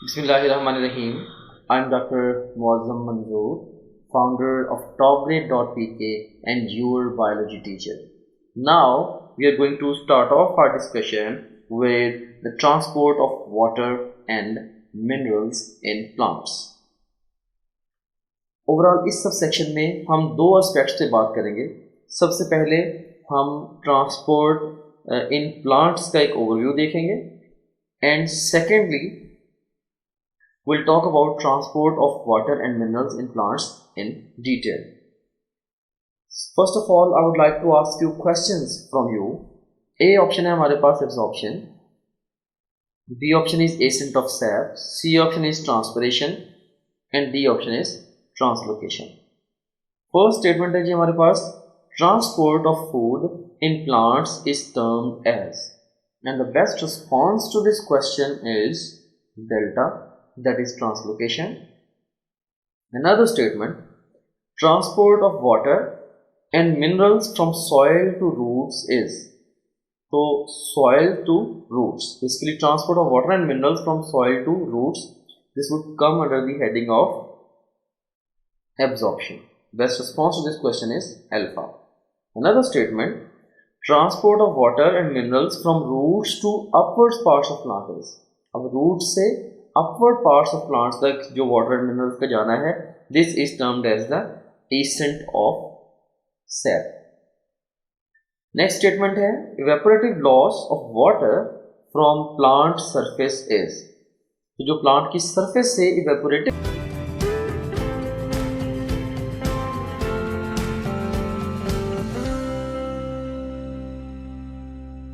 Bismillahirrahmanirrahim. I'm Dr. Muazzam Manzoor, founder of TopGrade.pk and your biology teacher. Now we are going to start off our discussion with the transport of water and minerals in plants. Overall इस sub section में हम दो aspects पे बात करेंगे. सबसे पहले हम ट्रांसपोर्ट इन प्लांट्स का एक ओवरव्यू देखेंगे and secondly we'll talk about transport of water and minerals in plants in detail. First of all, I would like to ask you questions from you. A option है हमारे पास absorption, B option is ascent of sap, C option is transpiration and D option is translocation. First statement है जी हमारे पास transport of food in plants is termed as, and the best response to this question is delta, that is translocation. Another statement, transport of water and minerals from soil to roots is, so soil to roots, basically transport of water and minerals from soil to roots, this would come under the heading of absorption. Best response to this question is alpha. Another statement, transport of water and minerals from roots to upwards parts of plant is, अब roots से upward parts of plants तक जो water and minerals का जाना है, this is termed as the ascent of sap. Next statement है evaporative loss of water from plant surface is, तो जो plant की surface से evaporative